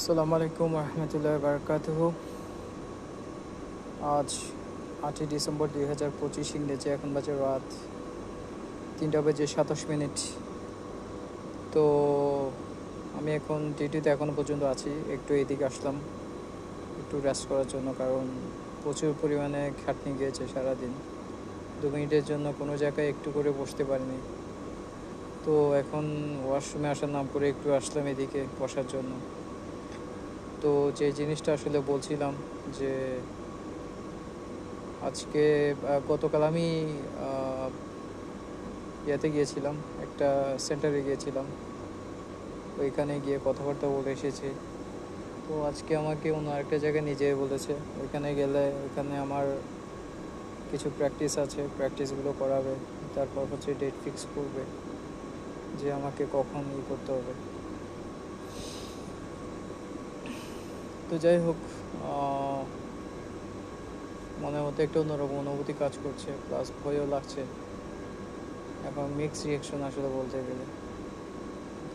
আসসালামু আলাইকুম রহমতুল্লাহ বারকাতুহ। আজ 8ই ডিসেম্বর 2025 ইংরেজি। এখন বাজে রাত 3:27। তো আমি এখন ডিউটিতে এখনও পর্যন্ত আছি। একটু এদিকে আসলাম একটু রেস্ট করার জন্য, কারণ প্রচুর পরিমাণে খাটনি গিয়েছে সারাদিন। 2 মিনিটের জন্য কোনো জায়গায় একটু করে বসতে পারিনি। তো এখন ওয়াশরুমে আসার নাম করে একটু আসলাম এদিকে বসার জন্য। তো যে জিনিসটা আসলে বলছিলাম যে আজকে গতকাল আমি ইয়েতে গিয়েছিলাম, একটা সেন্টারে গিয়েছিলাম। ওইখানে গিয়ে কথাবার্তা বলে এসেছি। তো আজকে আমাকে অন্য আরেকটা জায়গায় নিয়ে যেয়ে বলেছে। ওইখানে গেলে ওইখানে আমার কিছু প্র্যাকটিস আছে, প্র্যাকটিসগুলো করাবে। তারপর হচ্ছে ডেট ফিক্স করবে যে আমাকে কখন করতে হবে। তো যাই হোক, মনের মধ্যে একটা অন্যরকম অনুভূতি কাজ করছে, প্লাস ভয়ও লাগছে। এখন মিক্স রিয়াকশন আসলে বলতে গেলে,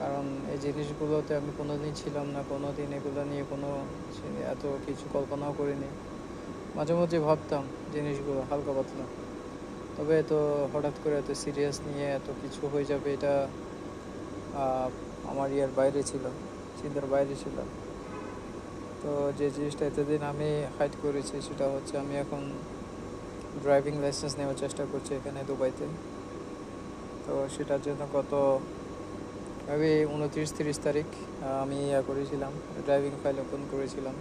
কারণ এই জিনিসগুলোতে আমি কোনো দিন ছিলাম না, কোনো দিন এগুলো নিয়ে এত কিছু কল্পনাও করিনি। মাঝে মাঝে ভাবতাম জিনিসগুলো হালকা পাতলা, তবে এত হঠাৎ করে এত সিরিয়াস নিয়ে এত কিছু হয়ে যাবে, এটা আমার বাইরে ছিল, চিন্তার বাইরে ছিল। তো যে জিনিসটা এতদিন আমি হাইড করেছি সেটা হচ্ছে আমি এখন ড্রাইভিং লাইসেন্স নেওয়ার চেষ্টা করছি এখানে দুবাইতে। তো সেটার জন্য মেবি 29-30 তারিখ আমি করেছিলাম, ড্রাইভিং ফাইল ওপেন করেছিলাম।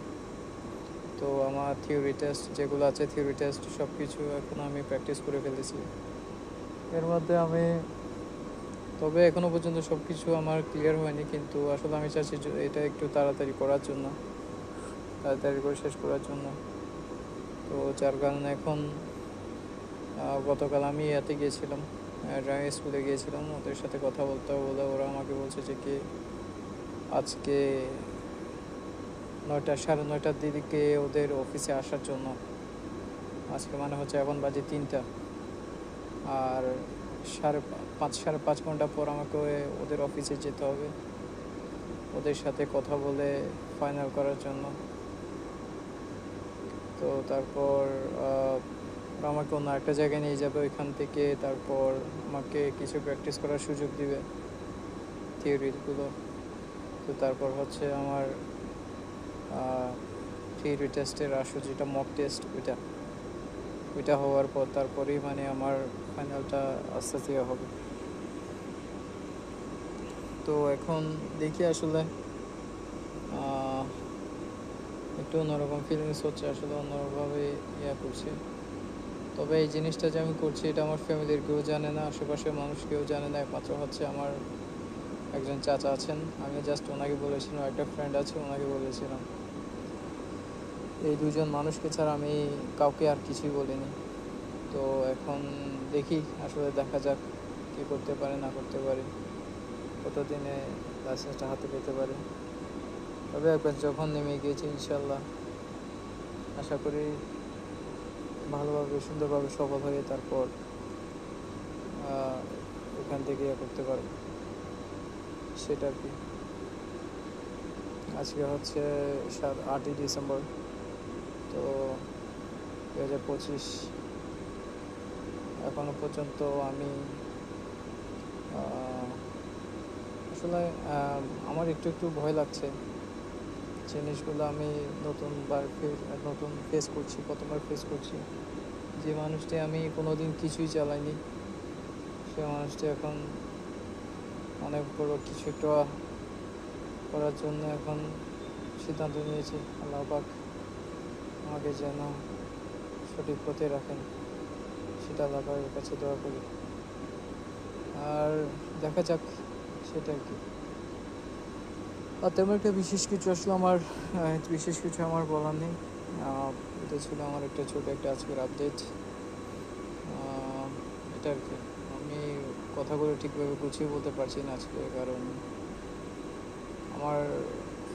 তো আমার থিওরি টেস্ট যেগুলো আছে, থিওরি টেস্ট সব কিছু এখন আমি প্র্যাকটিস করে ফেলেছি। এর মধ্যে তবে এখনও পর্যন্ত সব কিছু আমার ক্লিয়ার হয়নি, কিন্তু আসলে আমি চাচ্ছি এটা একটু তাড়াতাড়ি করার জন্য, তাড়াতাড়ি করে শেষ করার জন্য। তো যার কারণে এখন গতকাল আমি গিয়েছিলাম, ড্রাইভিং স্কুলে গিয়েছিলাম। ওদের সাথে কথা বলতে বলে ওরা আমাকে বলছে যে কি আজকে 9টা-9:30 দিকে ওদের অফিসে আসার জন্য। আজকে মানে হচ্ছে এখন বাজে 3টা, আর 5.5 ঘন্টা পর আমাকে ওদের অফিসে যেতে হবে, ওদের সাথে কথা বলে ফাইনাল করার জন্য। তো তারপর আমাকে অন্য একটা জায়গায় নিয়ে যাবে, ওইখান থেকে তারপর আমাকে কিছু প্র্যাকটিস করার সুযোগ দিবে থিওরিগুলো। তো তারপর হচ্ছে আমার থিওরি টেস্টের আসলে যেটা মক টেস্ট, ওইটা হওয়ার পর তারপরেই মানে আমার ফাইনালটা আস্তে আস্তে হবে। তো এখন দেখি আসলে একটু অন্যরকম ফিলিংস হচ্ছে, আসলে অন্যরকমভাবে করছি। তবে এই জিনিসটা যে আমি করছি এটা আমার ফ্যামিলির কেউ জানে না, আশেপাশের মানুষ কেউ জানে না, একমাত্র হচ্ছে আমার একজন চাচা আছেন। আমি জাস্ট ওনাকে বলেছিলাম, একটা ফ্রেন্ড আছে ওনাকে বলেছিলাম। এই দুজন মানুষকে ছাড়া আমি কাউকে আর কিছুই বলিনি। তো এখন দেখি আসলে, দেখা যাক কী করতে পারে না করতে পারে, কতদিনে লাইসেন্সটা হাতে পেতে পারে। তবে একবার যখন নেমে গিয়েছি ইনশাল্লাহ আশা করি ভালোভাবে সুন্দরভাবে সফল হয়ে তারপর ওখান থেকে করতে পারবো, সেটা আর কি। আজকে হচ্ছে 8ই ডিসেম্বর, তো 2025। এখনো পর্যন্ত আমি আসলে আমার একটু একটু ভয় লাগছে। জিনিসগুলো আমি নতুন ফেস করছি, প্রথমবার ফেস করছি। যে মানুষটি আমি কোনোদিন কিছুই চালাইনি, সে মানুষটি এখন অনেক বড় কিছু একটা করার জন্য এখন সিদ্ধান্ত নিয়েছে। আল্লাহ পাক আমাকে যেন সঠিক পথে রাখেন, সেটা আল্লাহ পাকের কাছে দোয়া করি। আর দেখা যাক, সেটা আর কি। আর তেমন একটা বিশেষ কিছু আমার বলার নেই। এটা ছিল আমার একটা ছোটো একটা আজকের আপডেট, এটা আর কি। আমি কথাগুলো ঠিকভাবে গুছিয়ে বলতে পারছি না আজকে, কারণ আমার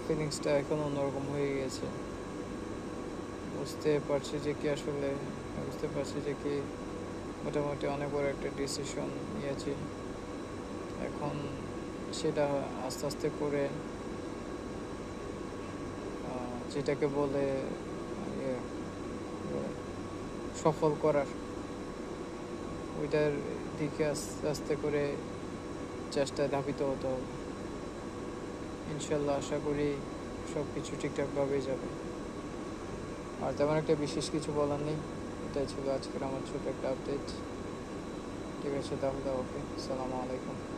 ফিলিংসটা এখন অন্যরকম হয়ে গেছে। বুঝতে পারছি যে কি মোটামুটি অনেক বড় একটা ডিসিশন নিয়েছি। এখন সেটা আস্তে আস্তে করে যেটাকে বলে ইয়ে, সফল করার, ওইটার দিকে আস্তে আস্তে করে চেষ্টায় ধাবিত হতে হবে। ইনশাল্লাহ আশা করি সব কিছু ঠিকঠাকভাবেই যাবে। আর তেমন একটা বিশেষ কিছু বলার নেই। এটাই ছিল আজকের আমার ছোট একটা আপডেট। ঠিক আছে তাহলে, ওকে, আসসালামু আলাইকুম।